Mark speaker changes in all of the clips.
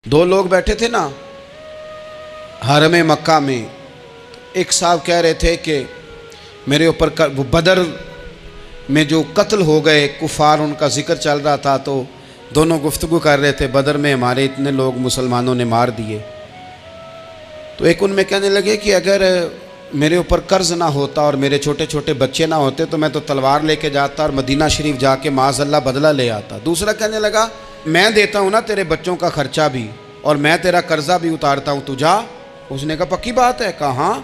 Speaker 1: دو لوگ بیٹھے تھے نا حرم مکہ میں. ایک صاحب کہہ رہے تھے کہ میرے اوپر وہ بدر میں جو قتل ہو گئے کفار ان کا ذکر چل رہا تھا، تو دونوں گفتگو کر رہے تھے بدر میں ہمارے اتنے لوگ مسلمانوں نے مار دیے. تو ایک ان میں کہنے لگے کہ اگر میرے اوپر قرض نہ ہوتا اور میرے چھوٹے چھوٹے بچے نہ ہوتے تو میں تو تلوار لے کے جاتا اور مدینہ شریف جا کے معاذ اللہ بدلہ لے آتا. دوسرا کہنے لگا میں دیتا ہوں نا تیرے بچوں کا خرچہ بھی اور میں تیرا قرضہ بھی اتارتا ہوں، تو جا. اس نے کہا پکی بات ہے؟ کہا ہاں،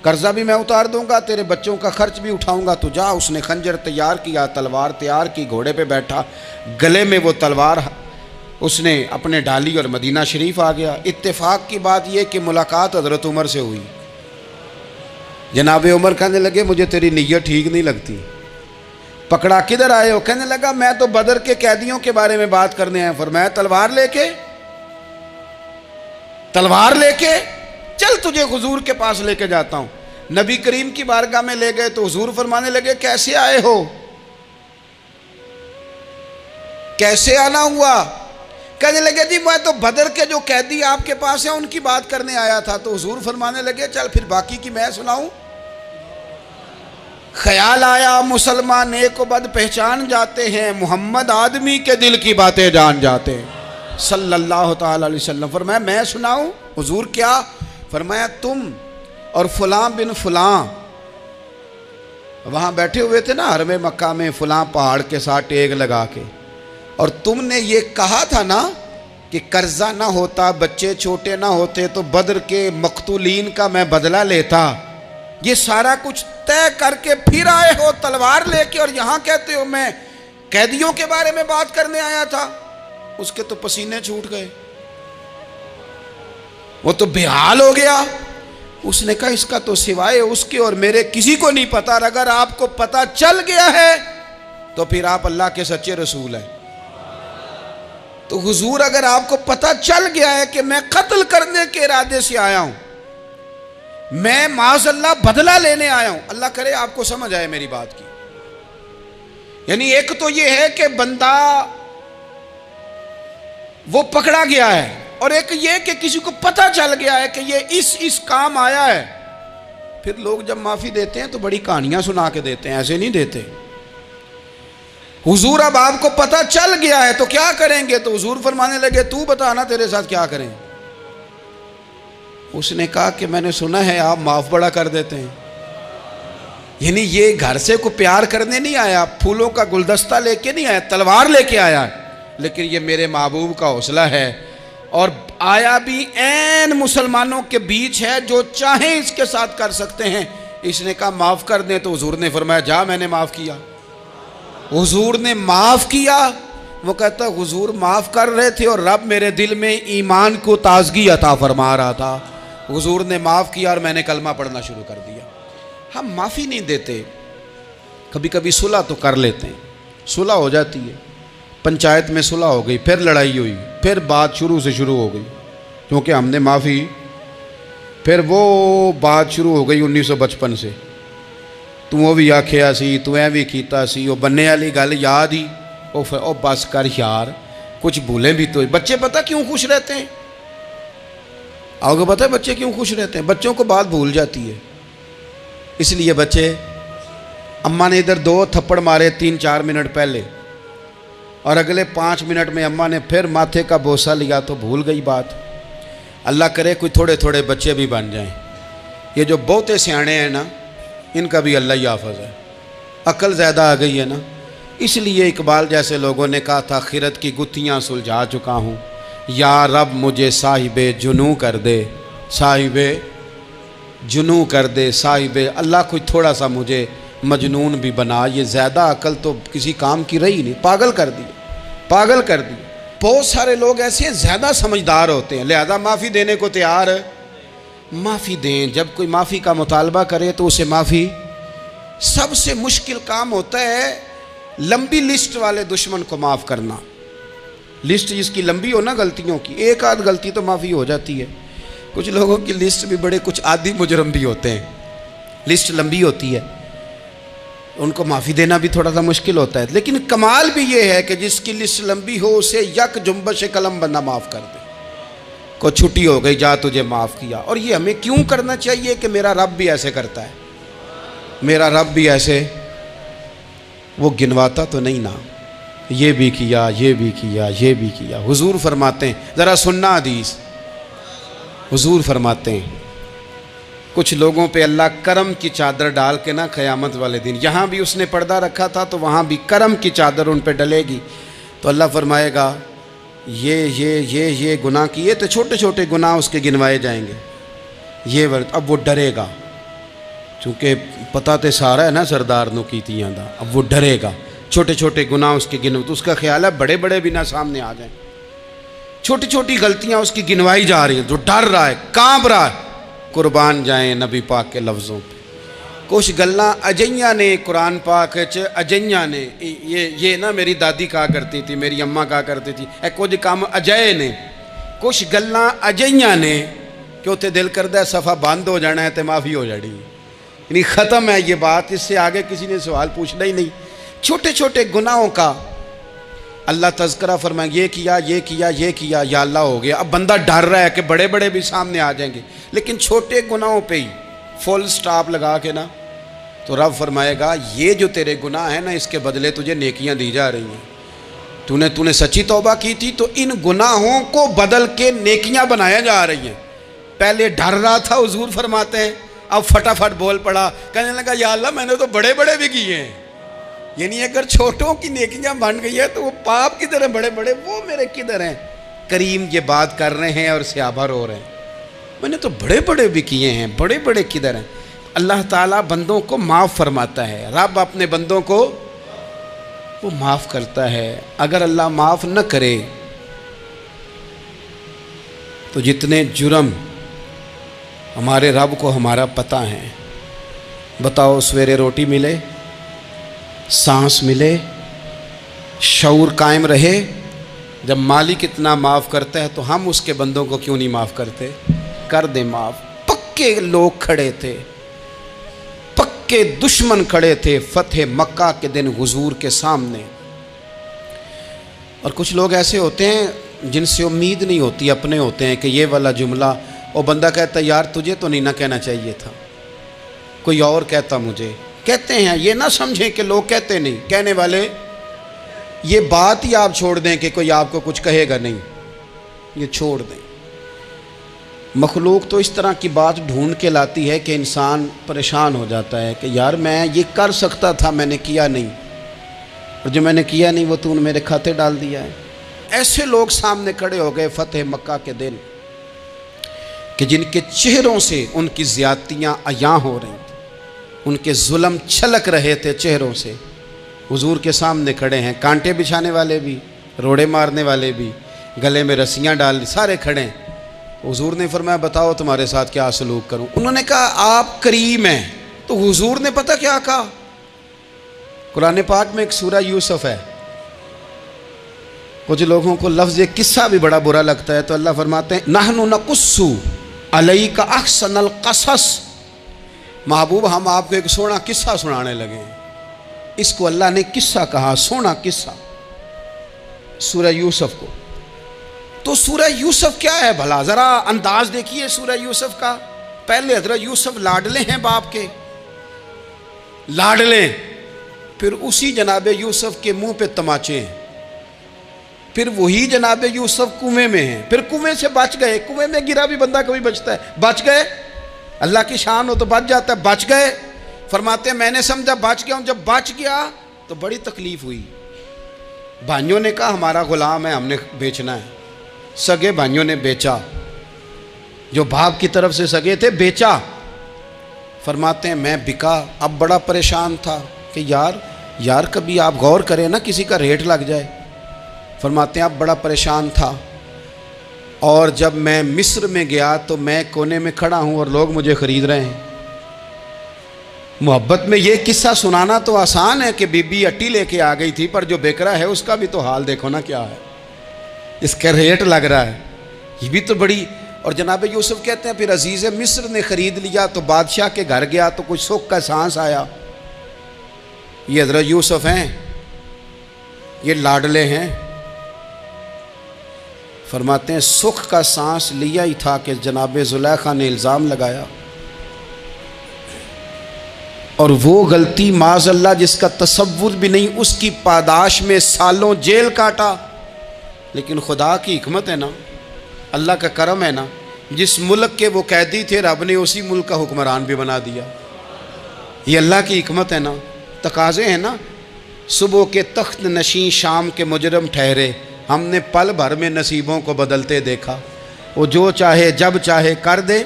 Speaker 1: قرضہ بھی میں اتار دوں گا، تیرے بچوں کا خرچ بھی اٹھاؤں گا، تو جا. اس نے خنجر تیار کیا، تلوار تیار کی، گھوڑے پہ بیٹھا، گلے میں وہ تلوار اس نے اپنے ڈالی اور مدینہ شریف آ گیا. اتفاق کی بات یہ کہ ملاقات حضرت عمر سے ہوئی. جناب عمر کہنے لگے مجھے تیری نیت ٹھیک نہیں لگتی. پکڑا کدھر آئے ہو؟ کہنے لگا میں تو بدر کے قیدیوں کے بارے میں بات کرنے آیا. فرمایا تلوار لے کے چل تجھے حضور کے پاس لے کے جاتا ہوں. نبی کریم کی بارگاہ میں لے گئے تو حضور فرمانے لگے کیسے آئے ہو؟ کیسے آنا ہوا؟ کہنے لگے جی میں تو بدر کے جو قیدی آپ کے پاس ہیں ان کی بات کرنے آیا تھا. تو حضور فرمانے لگے چل پھر باقی کی میں سناؤں. خیال آیا مسلمان نیک و بد پہچان جاتے ہیں، محمد آدمی کے دل کی باتیں جان جاتے ہیں صلی اللہ تعالی علیہ وسلم. فرمایا میں سناؤں؟ حضور کیا؟ فرمایا تم اور فلاں بن فلاں وہاں بیٹھے ہوئے تھے نا حرم مکہ میں فلاں پہاڑ کے ساتھ ٹیک لگا کے، اور تم نے یہ کہا تھا نا کہ قرضہ نہ ہوتا، بچے چھوٹے نہ ہوتے تو بدر کے مقتولین کا میں بدلہ لیتا. یہ سارا کچھ طے کر کے پھر آئے ہو تلوار لے کے، اور یہاں کہتے ہو میں قیدیوں کے بارے میں بات کرنے آیا تھا. اس کے تو پسینے چھوٹ گئے، وہ تو بے حال ہو گیا. اس نے کہا اس کا تو سوائے اس کے اور میرے کسی کو نہیں پتا، اور اگر آپ کو پتا چل گیا ہے تو پھر آپ اللہ کے سچے رسول ہیں. تو حضور اگر آپ کو پتا چل گیا ہے کہ میں قتل کرنے کے ارادے سے آیا ہوں، میں معاذ اللہ بدلہ لینے آیا ہوں، اللہ کرے آپ کو سمجھ آئے میری بات کی. یعنی ایک تو یہ ہے کہ بندہ وہ پکڑا گیا ہے، اور ایک یہ کہ کسی کو پتا چل گیا ہے کہ یہ اس کام آیا ہے. پھر لوگ جب معافی دیتے ہیں تو بڑی کہانیاں سنا کے دیتے ہیں، ایسے نہیں دیتے. حضور اب آپ کو پتا چل گیا ہے تو کیا کریں گے؟ تو حضور فرمانے لگے تو بتانا تیرے ساتھ کیا کریں. اس نے کہا کہ میں نے سنا ہے آپ معاف بڑا کر دیتے ہیں. یعنی یہ گھر سے کو پیار کرنے نہیں آیا، پھولوں کا گلدستہ لے کے نہیں آیا، تلوار لے کے آیا، لیکن یہ میرے محبوب کا حوصلہ ہے. اور آیا بھی عین مسلمانوں کے بیچ ہے، جو چاہیں اس کے ساتھ کر سکتے ہیں. اس نے کہا معاف کر دیں، تو حضور نے فرمایا جا میں نے معاف کیا. حضور نے معاف کیا. وہ کہتا حضور معاف کر رہے تھے اور رب میرے دل میں ایمان کو تازگی عطا فرما رہا تھا. حضور نے معاف کیا اور میں نے کلمہ پڑھنا شروع کر دیا. ہم معافی نہیں دیتے، کبھی کبھی صلح تو کر لیتے ہیں، صلح ہو جاتی ہے. پنچایت میں صلح ہو گئی، پھر لڑائی ہوئی، پھر بات شروع سے شروع ہو گئی، کیونکہ ہم نے معافی، پھر وہ بات شروع ہو گئی 1955 سے. تو وہ بھی آکھیا سی، تو اے بھی کیتا سی، وہ بننے والی گل یاد ہی، او بس کر یار، کچھ بھولیں بھی تو. بچے پتہ کیوں خوش رہتے ہیں؟ آپ کو پتہ ہے بچے کیوں خوش رہتے ہیں؟ بچوں کو بات بھول جاتی ہے. اس لیے بچے، اماں نے ادھر 2 تھپڑ مارے 3-4 منٹ پہلے، اور اگلے 5 منٹ میں اماں نے پھر ماتھے کا بوسہ لیا تو بھول گئی بات. اللہ کرے کوئی تھوڑے تھوڑے بچے بھی بن جائیں. یہ جو بہتے سیانے ہیں نا، ان کا بھی اللہ ہی حافظ ہے. عقل زیادہ آ گئی ہے نا. اس لیے اقبال جیسے لوگوں نے کہا تھا خرد کی گتھیاں سلجھا چکا ہوں، یا رب مجھے صاحب جنوں کر دے، صاحب جنوں کر دے، صاحب اللہ کوئی تھوڑا سا مجھے مجنون بھی بنا. یہ زیادہ عقل تو کسی کام کی رہی نہیں، پاگل کر دی، پاگل کر دی. بہت سارے لوگ ایسے ہیں زیادہ سمجھدار ہوتے ہیں، لہذا معافی دینے کو تیار. معافی دیں، جب کوئی معافی کا مطالبہ کرے تو اسے معافی. سب سے مشکل کام ہوتا ہے لمبی لسٹ والے دشمن کو معاف کرنا. لسٹ جس کی لمبی ہو نا غلطیوں کی، ایک آدھ غلطی تو معافی ہو جاتی ہے. کچھ لوگوں کی لسٹ بھی بڑے کچھ عادی مجرم بھی ہوتے ہیں، لسٹ لمبی ہوتی ہے، ان کو معافی دینا بھی تھوڑا سا مشکل ہوتا ہے. لیکن کمال بھی یہ ہے کہ جس کی لسٹ لمبی ہو اسے یک جنبش قلم بندہ معاف کر دے. کو چھٹی ہو گئی، جا تجھے معاف کیا۔ اور یہ ہمیں کیوں کرنا چاہیے کہ میرا رب بھی ایسے کرتا ہے، میرا رب بھی ایسے، وہ گنواتا تو نہیں نا، یہ بھی کیا، یہ بھی کیا، یہ بھی کیا۔ حضور فرماتے ہیں، ذرا سننا حدیث، حضور فرماتے ہیں کچھ لوگوں پہ اللہ کرم کی چادر ڈال کے نا قیامت والے دن، یہاں بھی اس نے پردہ رکھا تھا تو وہاں بھی کرم کی چادر ان پہ ڈلے گی، تو اللہ فرمائے گا یہ گناہ کیے تو چھوٹے چھوٹے گناہ اس کے گنوائے جائیں گے، یہ اب وہ ڈرے گا، چونکہ پتہ تے سارا ہے نا سردار نو کیتیاں دا، اب وہ ڈرے گا، چھوٹے چھوٹے گناہ اس کے گنو، تو اس کا خیال ہے بڑے بڑے بھی نہ سامنے آ جائیں، چھوٹی چھوٹی غلطیاں اس کی گنوائی جا رہی ہیں، جو ڈر رہا ہے، کانپ رہا ہے۔ قربان جائیں نبی پاک کے لفظوں پہ، کچھ گلاں اجیاں نے قرآن پاک اجیاں نے، یہ نا میری دادی کہا کرتی تھی، میری اماں کہا کرتی تھی، اے کچھ کام اجائے نے، کچھ گلاں اجیاں نے کہ اتنے دل کردہ صفحہ بند ہو جانا ہے تو معافی ہو جانی، یعنی ختم ہے یہ بات، اس سے آگے کسی نے سوال پوچھنا ہی نہیں۔ چھوٹے چھوٹے گناہوں کا اللہ تذکرہ فرمائیں، یہ کیا، یہ کیا، یہ کیا، یا اللہ ہو گیا۔ اب بندہ ڈر رہا ہے کہ بڑے بڑے بھی سامنے آ جائیں گے، لیکن چھوٹے گناہوں پہ ہی فل سٹاپ لگا کے نا، تو رب فرمائے گا یہ جو تیرے گناہ ہیں نا، اس کے بدلے تجھے نیکیاں دی جا رہی ہیں، تو نے سچی توبہ کی تھی تو ان گناہوں کو بدل کے نیکیاں بنایا جا رہی ہیں۔ پہلے ڈر رہا تھا، حضور فرماتے ہیں، اب فٹافٹ بول پڑا، کہنے لگا یا اللہ میں نے تو بڑے بڑے بھی کیے ہیں، یعنی اگر چھوٹوں کی نیکیاں بن گئی ہے تو وہ پاپ کدھر ہیں بڑے بڑے، وہ میرے کدھر ہیں۔ کریم یہ بات کر رہے ہیں اور صحابہ رو رہے ہیں، میں نے تو بڑے بڑے بھی کیے ہیں، بڑے بڑے کدھر ہیں۔ اللہ تعالیٰ بندوں کو معاف فرماتا ہے، رب اپنے بندوں کو وہ معاف کرتا ہے۔ اگر اللہ معاف نہ کرے تو جتنے جرم ہمارے رب کو ہمارا پتہ ہے، بتاؤ سویرے روٹی ملے، سانس ملے، شعور قائم رہے، جب مالک اتنا معاف کرتا ہے تو ہم اس کے بندوں کو کیوں نہیں معاف کرتے؟ کر دیں معاف۔ پکے لوگ کھڑے تھے، پکے دشمن کھڑے تھے فتح مکہ کے دن حضور کے سامنے، اور کچھ لوگ ایسے ہوتے ہیں جن سے امید نہیں ہوتی، اپنے ہوتے ہیں کہ یہ والا جملہ، اور بندہ کہتا ہے یار تجھے تو نہیں نہ کہنا چاہیے تھا، کوئی اور کہتا مجھے، کہتے ہیں، یہ نہ سمجھیں کہ لوگ کہتے نہیں، کہنے والے، یہ بات ہی آپ چھوڑ دیں کہ کوئی آپ کو کچھ کہے گا نہیں، یہ چھوڑ دیں۔ مخلوق تو اس طرح کی بات ڈھونڈ کے لاتی ہے کہ انسان پریشان ہو جاتا ہے کہ یار میں یہ کر سکتا تھا، میں نے کیا نہیں، اور جو میں نے کیا نہیں وہ تو نے میرے کھاتے ڈال دیا ہے۔ ایسے لوگ سامنے کھڑے ہو گئے فتح مکہ کے دن کہ جن کے چہروں سے ان کی زیادتیاں عیاں ہو رہی تھیں، ان کے ظلم چھلک رہے تھے چہروں سے، حضور کے سامنے کھڑے ہیں، کانٹے بچھانے والے بھی، روڑے مارنے والے بھی، گلے میں رسیاں ڈال، سارے کھڑے ہیں۔ حضور نے فرمایا بتاؤ تمہارے ساتھ کیا سلوک کروں؟ انہوں نے کہا آپ کریم ہیں، تو حضور نے پتہ کیا کہا؟ قرآن پاک میں ایک سورہ یوسف ہے، کچھ لوگوں کو لفظ قصہ بھی بڑا برا لگتا ہے، تو اللہ فرماتے ہیں نحن نقص علیک احسن القصص، محبوب ہم آپ کو ایک سونا قصہ سنانے لگے ہیں۔ اس کو اللہ نے قصہ کہا، سونا قصہ، سورہ یوسف کو۔ تو سورہ یوسف کیا ہے بھلا؟ ذرا انداز دیکھیے سورہ یوسف کا۔ پہلے حضرت یوسف لاڈلے ہیں باپ کے، لاڈلے، پھر اسی جناب یوسف کے منہ پہ تماچے ہیں، پھر وہی جناب یوسف کنویں میں ہیں، پھر کنویں سے بچ گئے، کنویں میں گرا بھی بندہ کبھی بچتا ہے، بچ گئے، اللہ کی شان ہو تو بچ جاتا ہے، بچ گئے، فرماتے ہیں میں نے سمجھا بچ گیا ہوں، جب بچ گیا تو بڑی تکلیف ہوئی، بھائیوں نے کہا ہمارا غلام ہے ہم نے بیچنا ہے، سگے بھائیوں نے بیچا، جو باپ کی طرف سے سگے تھے بیچا، فرماتے ہیں میں بکا، اب بڑا پریشان تھا کہ یار کبھی آپ غور کریں نا کسی کا ریٹ لگ جائے، فرماتے ہیں اب بڑا پریشان تھا، اور جب میں مصر میں گیا تو میں کونے میں کھڑا ہوں اور لوگ مجھے خرید رہے ہیں۔ محبت میں یہ قصہ سنانا تو آسان ہے کہ بی بی اٹی لے کے آ گئی تھی، پر جو بیکرا ہے اس کا بھی تو حال دیکھو نا کیا ہے، اس کا ریٹ لگ رہا ہے، یہ بھی تو بڑی۔ اور جناب یوسف کہتے ہیں پھر عزیز مصر نے خرید لیا تو بادشاہ کے گھر گیا تو کچھ سکھ کا سانس آیا، یہ حضرت یوسف ہیں، یہ لاڈلے ہیں، فرماتے ہیں سکھ کا سانس لیا ہی تھا کہ جناب زلیخا نے الزام لگایا، اور وہ غلطی معاذ اللہ جس کا تصور بھی نہیں، اس کی پاداش میں سالوں جیل کاٹا۔ لیکن خدا کی حکمت ہے نا، اللہ کا کرم ہے نا، جس ملک کے وہ قیدی تھے رب نے اسی ملک کا حکمران بھی بنا دیا۔ یہ اللہ کی حکمت ہے نا، تقاضے ہیں نا۔ صبح کے تخت نشین شام کے مجرم ٹھہرے، ہم نے پل بھر میں نصیبوں کو بدلتے دیکھا۔ وہ جو چاہے جب چاہے کر دے۔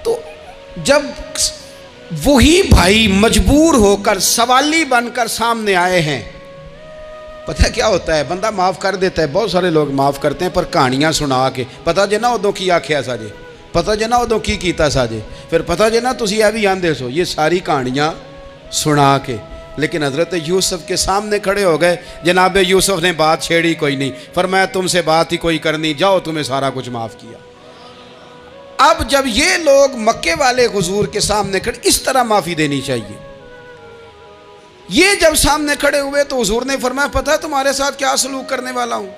Speaker 1: تو جب وہی بھائی مجبور ہو کر سوالی بن کر سامنے آئے ہیں، پتہ کیا ہوتا ہے، بندہ معاف کر دیتا ہے، بہت سارے لوگ معاف کرتے ہیں پر کہانیاں سنا کے، پتہ جے نہ ادوں کی آکھیا ساجے، پتہ جے نہ ادوں کی کیتا ساجے، پھر پتہ جے نہ تسی یہ بھی آندے سو، یہ ساری کہانیاں سنا کے۔ لیکن حضرت یوسف کے سامنے کھڑے ہو گئے، جناب یوسف نے بات چھیڑی کوئی نہیں، فرمایا تم سے بات ہی کوئی کرنی، جاؤ تمہیں سارا کچھ معاف کیا۔ اب جب یہ لوگ مکے والے حضور کے سامنے کھڑے، اس طرح معافی دینی چاہیے۔ یہ جب سامنے کھڑے ہوئے تو حضور نے فرمایا پتہ ہے تمہارے ساتھ کیا سلوک کرنے والا ہوں؟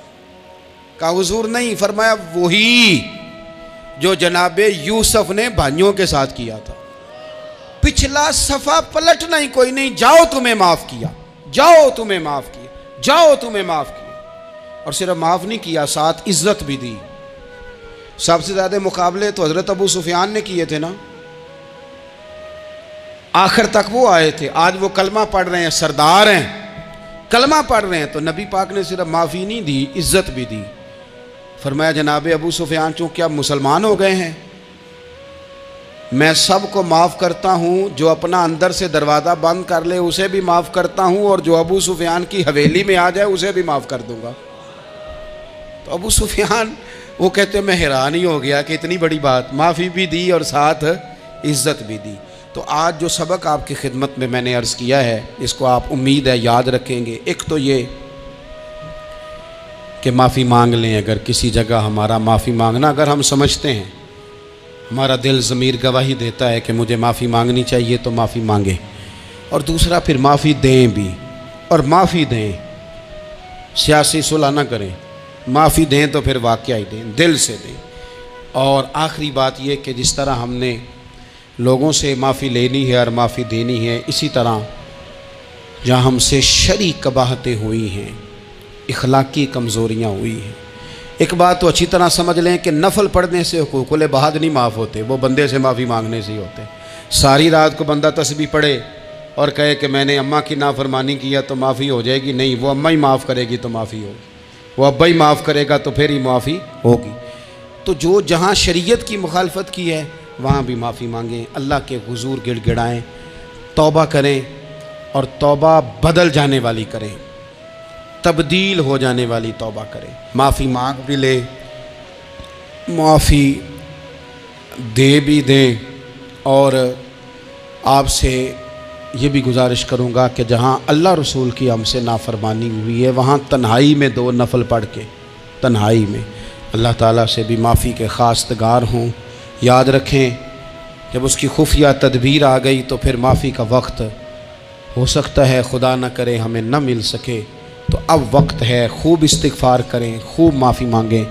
Speaker 1: کہا حضور نہیں، فرمایا وہی جو جناب یوسف نے بھائیوں کے ساتھ کیا تھا۔ پچھلا صفحہ پلٹنا ہی کوئی نہیں، جاؤ تمہیں معاف کیا، جاؤ تمہیں معاف کیا، جاؤ تمہیں معاف کیا۔ اور صرف معاف نہیں کیا، ساتھ عزت بھی دی۔ سب سے زیادہ مقابلے تو حضرت ابو سفیان نے کیے تھے نا، آخر تک وہ آئے تھے، آج وہ کلمہ پڑھ رہے ہیں، سردار ہیں، کلمہ پڑھ رہے ہیں، تو نبی پاک نے صرف معافی نہیں دی، عزت بھی دی۔ فرمایا جناب ابو سفیان چونکہ اب مسلمان ہو گئے ہیں، میں سب کو معاف کرتا ہوں، جو اپنا اندر سے دروازہ بند کر لے اسے بھی معاف کرتا ہوں، اور جو ابو سفیان کی حویلی میں آ جائے اسے بھی معاف کر دوں گا۔ تو ابو سفیان وہ کہتے ہیں میں حیران ہی ہو گیا کہ اتنی بڑی بات، معافی بھی دی اور ساتھ عزت بھی دی۔ تو آج جو سبق آپ کی خدمت میں نے عرض کیا ہے، اس کو آپ امید ہے یاد رکھیں گے۔ ایک تو یہ کہ معافی مانگ لیں، اگر کسی جگہ ہمارا معافی مانگنا اگر ہم سمجھتے ہیں، ہمارا دل ضمیر گواہی دیتا ہے کہ مجھے معافی مانگنی چاہیے تو معافی مانگیں۔ اور دوسرا پھر معافی دیں بھی، اور معافی دیں، سیاسی صلح نہ کریں، معافی دیں تو پھر واقعی دیں، دل سے دیں۔ اور آخری بات یہ کہ جس طرح ہم نے لوگوں سے معافی لینی ہے اور معافی دینی ہے، اسی طرح جہاں ہم سے شرعی قباحتیں ہوئی ہیں، اخلاقی کمزوریاں ہوئی ہیں، ایک بات تو اچھی طرح سمجھ لیں کہ نفل پڑھنے سے حقوق العباد نہیں معاف ہوتے، وہ بندے سے معافی مانگنے سے ہی ہوتے۔ ساری رات کو بندہ تسبیح پڑھے اور کہے کہ میں نے اماں کی نافرمانی کیا تو معافی ہو جائے گی، نہیں، وہ اماں ہی معاف کرے گی تو معافی ہوگی، وہ ابا ہی معاف کرے گا تو پھر ہی معافی ہوگی۔ تو جو جہاں شریعت کی مخالفت کی ہے وہاں بھی معافی مانگیں، اللہ کے حضور گڑ گڑائیں، توبہ کریں، اور توبہ بدل جانے والی کریں، تبدیل ہو جانے والی توبہ کریں۔ معافی مانگ بھی لیں، معافی دے بھی دیں۔ اور آپ سے یہ بھی گزارش کروں گا کہ جہاں اللہ رسول کی ہم سے نافرمانی ہوئی ہے وہاں تنہائی میں 2 نفل پڑھ کے، تنہائی میں اللہ تعالیٰ سے بھی معافی کے خواستگار ہوں۔ یاد رکھیں جب اس کی خفیہ تدبیر آ گئی تو پھر معافی کا وقت ہو سکتا ہے خدا نہ کرے ہمیں نہ مل سکے، تو اب وقت ہے، خوب استغفار کریں، خوب معافی مانگیں۔